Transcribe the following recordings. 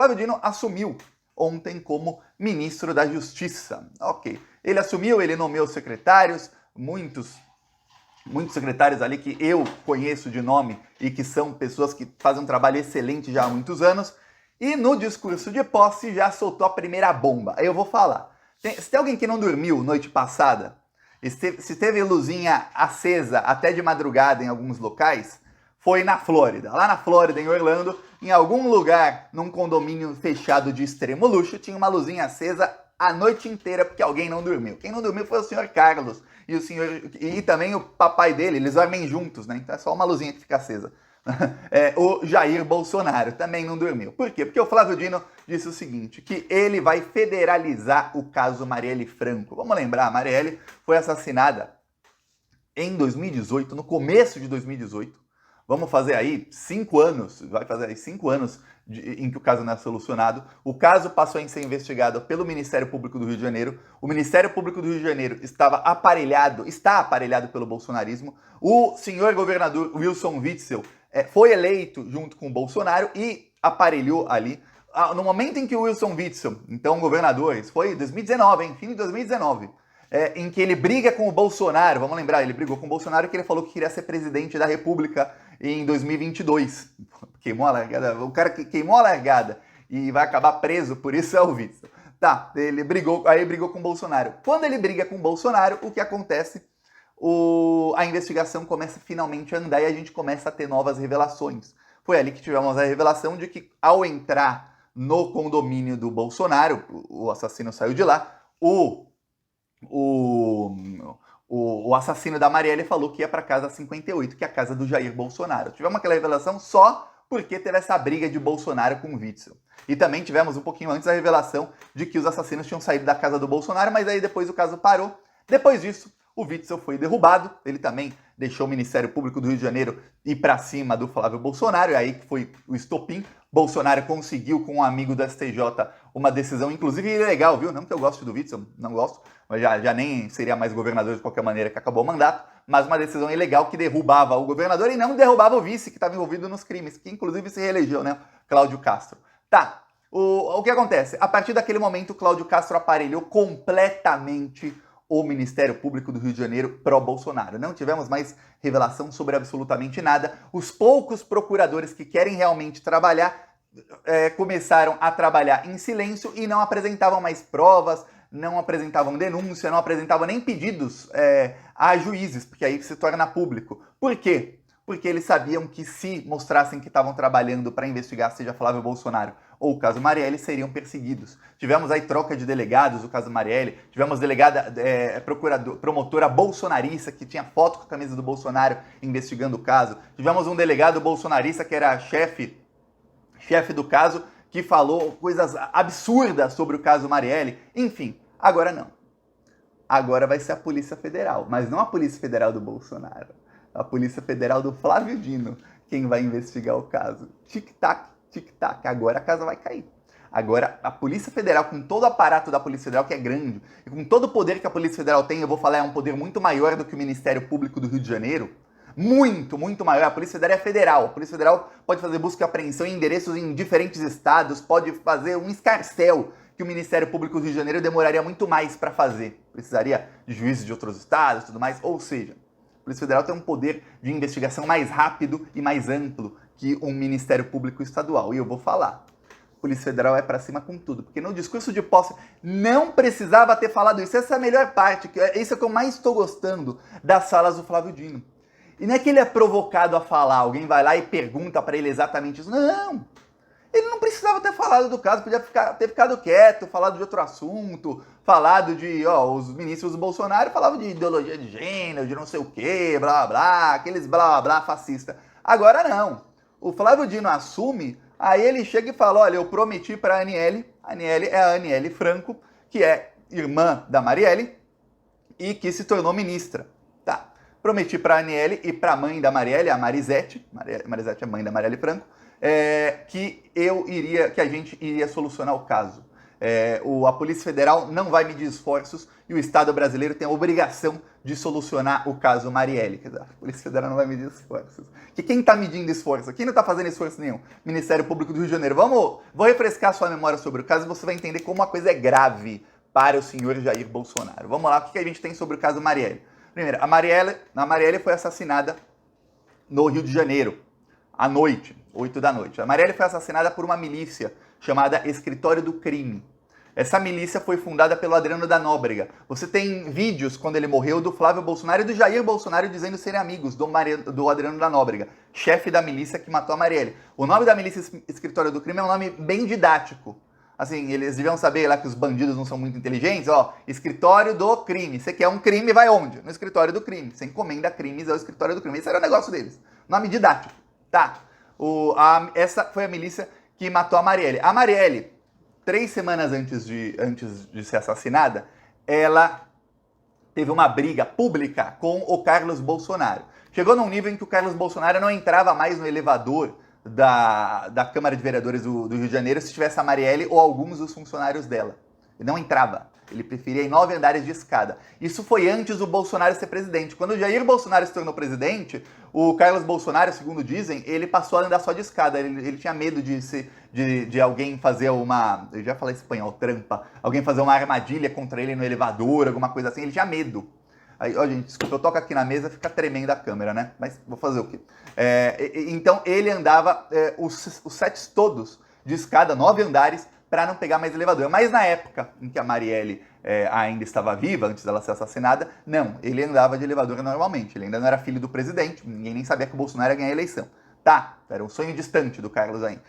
Flávio Dino assumiu ontem como ministro da Justiça. Ok, ele assumiu, ele nomeou secretários, muitos secretários ali que eu conheço de nome e que são pessoas que fazem um trabalho excelente já há muitos anos. E no discurso de posse já soltou a primeira bomba. Aí eu vou falar. Se tem alguém que não dormiu noite passada, se teve luzinha acesa até de madrugada em alguns locais, foi na Flórida. Lá na Flórida, em Orlando, em algum lugar, num condomínio fechado de extremo luxo, tinha uma luzinha acesa a noite inteira porque alguém não dormiu. Quem não dormiu foi o senhor Carlos e também o papai dele, eles dormem juntos, né? Então é só uma luzinha que fica acesa. O Jair Bolsonaro também não dormiu. Por quê? Porque o Flávio Dino disse o seguinte, que ele vai federalizar o caso Marielle Franco. Vamos lembrar, a Marielle foi assassinada em 2018, no começo de 2018. Vamos fazer aí 5 anos, vai fazer aí 5 anos em que o caso não é solucionado. O caso passou a ser investigado pelo Ministério Público do Rio de Janeiro. O Ministério Público do Rio de Janeiro está aparelhado pelo bolsonarismo. O senhor governador Wilson Witzel foi eleito junto com o Bolsonaro e aparelhou ali. No momento em que o Wilson Witzel, então governador, isso foi em 2019, fim de 2019, em que ele briga com o Bolsonaro, vamos lembrar, ele brigou com o Bolsonaro que ele falou que queria ser presidente da República em 2022. Queimou a largada, o cara que queimou a largada e vai acabar preso, por isso é o Witzel. Tá, ele brigou com o Bolsonaro. Quando ele briga com o Bolsonaro, o que acontece? A investigação começa finalmente a andar e a gente começa a ter novas revelações. Foi ali que tivemos a revelação de que ao entrar no condomínio do Bolsonaro, o assassino saiu de lá, o assassino da Marielle falou que ia para casa 58, que é a casa do Jair Bolsonaro. Tivemos aquela revelação só porque teve essa briga de Bolsonaro com o Witzel. E também tivemos um pouquinho antes a revelação de que os assassinos tinham saído da casa do Bolsonaro, mas aí depois o caso parou. Depois disso, o Witzel foi derrubado, ele também deixou o Ministério Público do Rio de Janeiro ir para cima do Flávio Bolsonaro, e aí que foi o estopim. Bolsonaro conseguiu com um amigo do STJ uma decisão, inclusive ilegal, viu? Não que eu goste do Witzel, não gosto, mas já nem seria mais governador de qualquer maneira que acabou o mandato, mas uma decisão ilegal que derrubava o governador e não derrubava o vice que estava envolvido nos crimes, que inclusive se reelegeu, né? Cláudio Castro. Tá, o que acontece? A partir daquele momento, o Cláudio Castro aparelhou completamente o Ministério Público do Rio de Janeiro pró-Bolsonaro. Não tivemos mais revelação sobre absolutamente nada. Os poucos procuradores que querem realmente trabalhar começaram a trabalhar em silêncio e não apresentavam mais provas, não apresentavam denúncia, não apresentavam nem pedidos a juízes, porque aí se torna público. Por quê? Porque eles sabiam que se mostrassem que estavam trabalhando para investigar, seja Flávio Bolsonaro ou o caso Marielle, seriam perseguidos. Tivemos aí troca de delegados, o caso Marielle, tivemos promotora bolsonarista que tinha foto com a camisa do Bolsonaro investigando o caso. Tivemos um delegado bolsonarista que era chefe do caso, que falou coisas absurdas sobre o caso Marielle. Enfim, agora não. Agora vai ser a Polícia Federal, mas não a Polícia Federal do Bolsonaro. A Polícia Federal do Flávio Dino, quem vai investigar o caso. Tic-tac, tic-tac, agora a casa vai cair. Agora, a Polícia Federal, com todo o aparato da Polícia Federal, que é grande, e com todo o poder que a Polícia Federal tem, eu vou falar, é um poder muito maior do que o Ministério Público do Rio de Janeiro, muito, muito maior. A Polícia Federal é federal. A Polícia Federal pode fazer busca e apreensão em endereços em diferentes estados, pode fazer um escarcéu que o Ministério Público do Rio de Janeiro demoraria muito mais para fazer. Precisaria de juízes de outros estados e tudo mais, ou seja, a Polícia Federal tem um poder de investigação mais rápido e mais amplo que um Ministério Público estadual. E eu vou falar, a Polícia Federal é para cima com tudo, porque no discurso de posse não precisava ter falado isso. Essa é a melhor parte, isso é o que eu mais estou gostando das falas do Flávio Dino. E não é que ele é provocado a falar, alguém vai lá e pergunta para ele exatamente isso. Não! Ele não precisava ter falado do caso, podia ter ficado quieto, falado de outro assunto, falado de, os ministros do Bolsonaro falavam de ideologia de gênero, de não sei o quê, blá blá, aqueles blá blá fascista. Agora não. O Flávio Dino assume, aí ele chega e fala, olha, eu prometi para a Aniele é a Aniele Franco, que é irmã da Marielle e que se tornou ministra. Tá. Prometi para a Aniele e para a mãe da Marielle, a Marisete é mãe da Marielle Franco, que a gente iria solucionar o caso. A Polícia Federal não vai medir esforços e o Estado brasileiro tem a obrigação de solucionar o caso Marielle. Quer dizer, a Polícia Federal não vai medir esforços. Que quem está medindo esforço? Quem não está fazendo esforço nenhum? Ministério Público do Rio de Janeiro. Vou refrescar sua memória sobre o caso e você vai entender como a coisa é grave para o senhor Jair Bolsonaro. Vamos lá, o que a gente tem sobre o caso Marielle? Primeiro, a Marielle foi assassinada no Rio de Janeiro, à noite, 8 da noite. A Marielle foi assassinada por uma milícia chamada Escritório do Crime. Essa milícia foi fundada pelo Adriano da Nóbrega. Você tem vídeos, quando ele morreu, do Flávio Bolsonaro e do Jair Bolsonaro dizendo serem amigos do Adriano da Nóbrega, chefe da milícia que matou a Marielle. O nome da milícia Escritório do Crime é um nome bem didático. Assim, eles deviam saber lá que os bandidos não são muito inteligentes, ó, Escritório do Crime. Você quer um crime, vai onde? No Escritório do Crime. Você encomenda crimes ao Escritório do Crime. Esse era o negócio deles. Nome didático. Tá. Essa foi a milícia que matou a Marielle. A Marielle, 3 semanas antes de ser assassinada, ela teve uma briga pública com o Carlos Bolsonaro. Chegou num nível em que o Carlos Bolsonaro não entrava mais no elevador da Câmara de Vereadores do Rio de Janeiro se tivesse a Marielle ou alguns dos funcionários dela. Ele não entrava. Ele preferia ir 9 andares de escada. Isso foi antes do Bolsonaro ser presidente. Quando o Jair Bolsonaro se tornou presidente, o Carlos Bolsonaro, segundo dizem, ele passou a andar só de escada. Ele tinha medo de alguém fazer uma... Eu já falei espanhol, trampa. Alguém fazer uma armadilha contra ele no elevador, alguma coisa assim. Ele tinha medo. Aí, ó, gente, desculpa, eu toco aqui na mesa, fica tremendo a câmera, né? Mas vou fazer o quê? Então, ele andava os sets todos de escada, 9 andares, para não pegar mais elevador. Mas na época em que a Marielle ainda estava viva, antes dela ser assassinada, não, ele andava de elevador normalmente. Ele ainda não era filho do presidente, ninguém nem sabia que o Bolsonaro ia ganhar a eleição. Tá, era um sonho distante do Carlos ainda.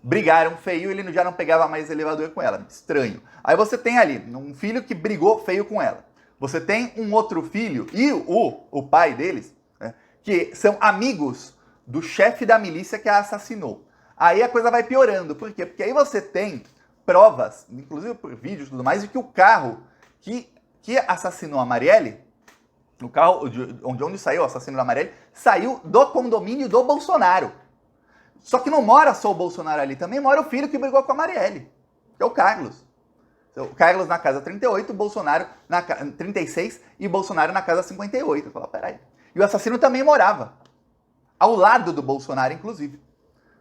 Brigaram feio, ele já não pegava mais elevador com ela. Estranho. Aí você tem ali um filho que brigou feio com ela. Você tem um outro filho e o pai deles, né, que são amigos do chefe da milícia que a assassinou. Aí a coisa vai piorando. Por quê? Porque aí você tem provas, inclusive por vídeos e tudo mais, de que o carro que assassinou a Marielle, o carro de onde saiu o assassino da Marielle, saiu do condomínio do Bolsonaro. Só que não mora só o Bolsonaro ali, também mora o filho que brigou com a Marielle, que é o Carlos. O Carlos na casa 38, Bolsonaro na 36 e Bolsonaro na casa 58. Eu falo, peraí. E o assassino também morava ao lado do Bolsonaro, inclusive.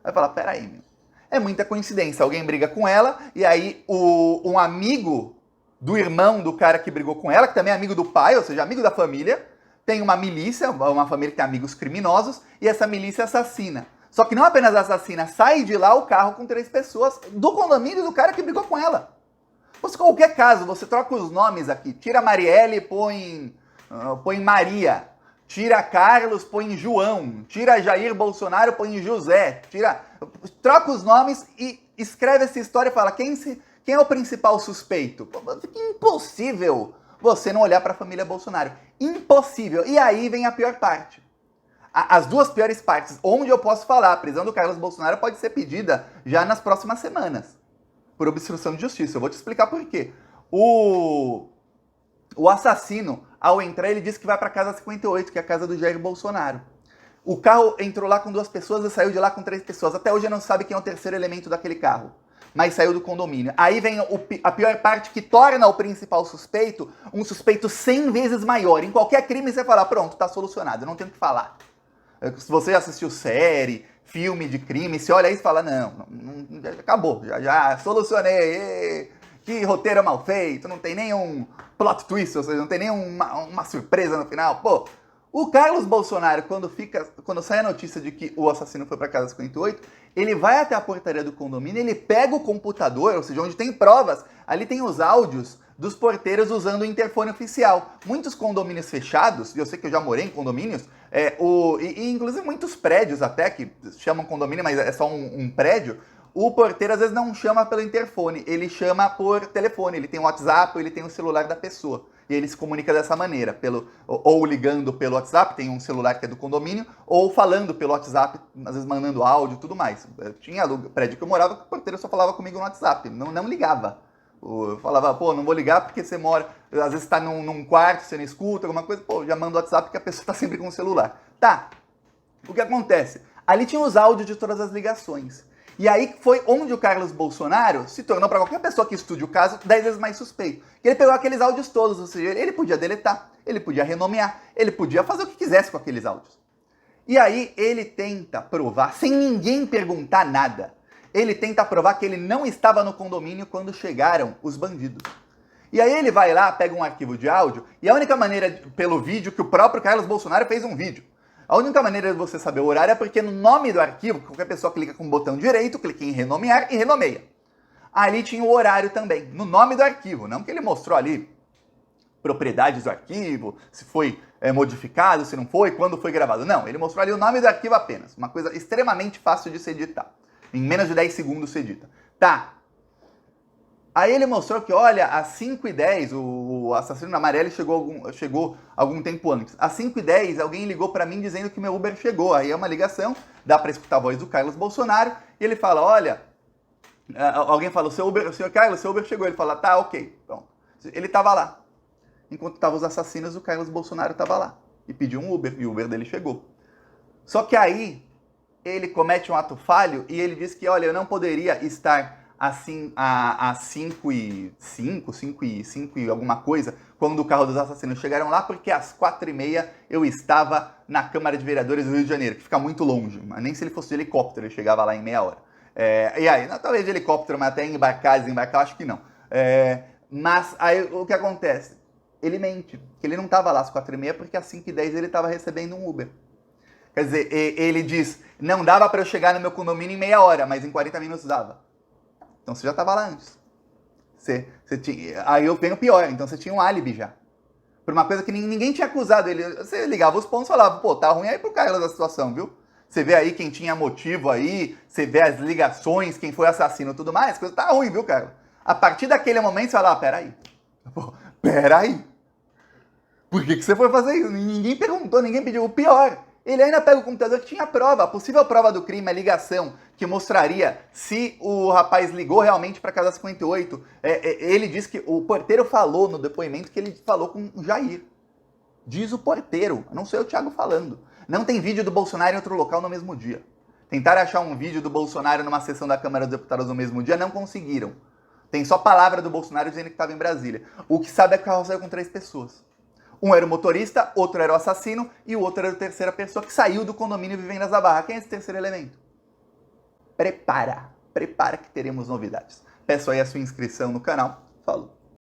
Vai falar, peraí, meu. É muita coincidência. Alguém briga com ela e aí um amigo do irmão do cara que brigou com ela, que também é amigo do pai, ou seja, amigo da família, tem uma milícia, uma família que tem amigos criminosos, e essa milícia assassina. Só que não apenas assassina, sai de lá o carro com 3 pessoas do condomínio do cara que brigou com ela. Mas qualquer caso, você troca os nomes aqui. Tira Marielle, põe Maria. Tira Carlos, põe João. Tira Jair Bolsonaro, põe José. Troca os nomes e escreve essa história e fala quem é o principal suspeito. Impossível você não olhar para a família Bolsonaro. Impossível. E aí vem a pior parte. As 2 piores partes, onde eu posso falar, a prisão do Carlos Bolsonaro pode ser pedida já nas próximas semanas. Por obstrução de justiça. Eu vou te explicar por quê. O assassino, ao entrar, ele disse que vai para a casa 58, que é a casa do Jair Bolsonaro. O carro entrou lá com 2 pessoas e saiu de lá com 3 pessoas. Até hoje não sabe quem é o terceiro elemento daquele carro. Mas saiu do condomínio. Aí vem a pior parte que torna o principal suspeito um suspeito 100 vezes maior. Em qualquer crime você fala, pronto, tá solucionado, eu não tenho o que falar. Se você já assistiu série, filme de crime, você olha aí e fala, não, acabou, já solucionei, que roteiro mal feito, não tem nenhum plot twist, ou seja, não tem nenhuma surpresa no final. Pô, o Carlos Bolsonaro, quando sai a notícia de que o assassino foi para casa 58, ele vai até a portaria do condomínio, ele pega o computador, ou seja, onde tem provas, ali tem os áudios dos porteiros usando o interfone oficial. Muitos condomínios fechados, e eu sei que eu já morei em condomínios, inclusive muitos prédios até, que chamam condomínio, mas é só um prédio, o porteiro às vezes não chama pelo interfone, ele chama por telefone, ele tem o WhatsApp, ele tem o celular da pessoa. E ele se comunica dessa maneira, ou ligando pelo WhatsApp, tem um celular que é do condomínio, ou falando pelo WhatsApp, às vezes mandando áudio e tudo mais. Tinha prédio que eu morava que o porteiro só falava comigo no WhatsApp, não ligava. Eu falava, pô, não vou ligar porque você mora, às vezes está num quarto, você não escuta, alguma coisa, pô, já manda o WhatsApp porque a pessoa está sempre com o celular. Tá, o que acontece? Ali tinha os áudios de todas as ligações. E aí foi onde o Carlos Bolsonaro se tornou, para qualquer pessoa que estude o caso, 10 vezes mais suspeito. Ele pegou aqueles áudios todos, ou seja, ele podia deletar, ele podia renomear, ele podia fazer o que quisesse com aqueles áudios. E aí ele tenta provar, sem ninguém perguntar nada, ele tenta provar que ele não estava no condomínio quando chegaram os bandidos. E aí ele vai lá, pega um arquivo de áudio, e a única maneira, pelo vídeo, que o próprio Carlos Bolsonaro fez um vídeo. A única maneira de você saber o horário é porque no nome do arquivo, qualquer pessoa clica com o botão direito, clica em renomear e renomeia. Ali tinha o horário também, no nome do arquivo, não que ele mostrou ali propriedades do arquivo, se foi modificado, se não foi, quando foi gravado. Não, ele mostrou ali o nome do arquivo apenas, uma coisa extremamente fácil de se editar. Em menos de 10 segundos se edita. Tá. Aí ele mostrou que, olha, às 5h10, o assassino amarelo chegou algum tempo antes. Às 5h10, alguém ligou pra mim dizendo que meu Uber chegou. Aí é uma ligação, dá pra escutar a voz do Carlos Bolsonaro, e ele fala, olha, alguém fala, o senhor Carlos, seu Uber chegou. Ele fala, tá, ok. Pronto. Ele tava lá. Enquanto estavam os assassinos, o Carlos Bolsonaro tava lá. E pediu um Uber, e o Uber dele chegou. Só que aí, ele comete um ato falho, e ele diz que, olha, eu não poderia estar assim, às 5h05, 5h05 e alguma coisa, quando o carro dos assassinos chegaram lá, porque às 4h30 eu estava na Câmara de Vereadores do Rio de Janeiro, que fica muito longe, mas nem se ele fosse de helicóptero, ele chegava lá em meia hora. E aí, não, talvez de helicóptero, mas até embarcar, desembarcar, acho que não. Mas aí o que acontece? Ele mente, que ele não estava lá às 4h30, porque às 5h10 ele estava recebendo um Uber. Quer dizer, ele diz, não dava para eu chegar no meu condomínio em meia hora, mas em 40 minutos dava. Então você já estava lá antes. Aí eu venho pior, então você tinha um álibi já. Por uma coisa que ninguém tinha acusado ele. Você ligava os pontos e falava, pô, tá ruim aí pro Carlos da situação, viu? Você vê aí quem tinha motivo aí, você vê as ligações, quem foi assassino e tudo mais, coisa tá ruim, viu, Carlos? A partir daquele momento você fala, peraí. Peraí. Por que você foi fazer isso? Ninguém perguntou, ninguém pediu. O pior, ele ainda pega o computador que tinha prova, a possível prova do crime, a ligação, que mostraria se o rapaz ligou realmente para casa 58. Ele diz que o porteiro falou no depoimento que ele falou com o Jair. Diz o porteiro, não sou eu, Thiago, falando. Não tem vídeo do Bolsonaro em outro local no mesmo dia. Tentaram achar um vídeo do Bolsonaro numa sessão da Câmara dos Deputados no mesmo dia, não conseguiram. Tem só palavra do Bolsonaro dizendo que estava em Brasília. O que sabe é que o carro saiu com 3 pessoas. Um era o motorista, outro era o assassino e o outro era a terceira pessoa que saiu do condomínio Vivendas da Barra. Quem é esse terceiro elemento? Prepara que teremos novidades. Peço aí a sua inscrição no canal. Falou!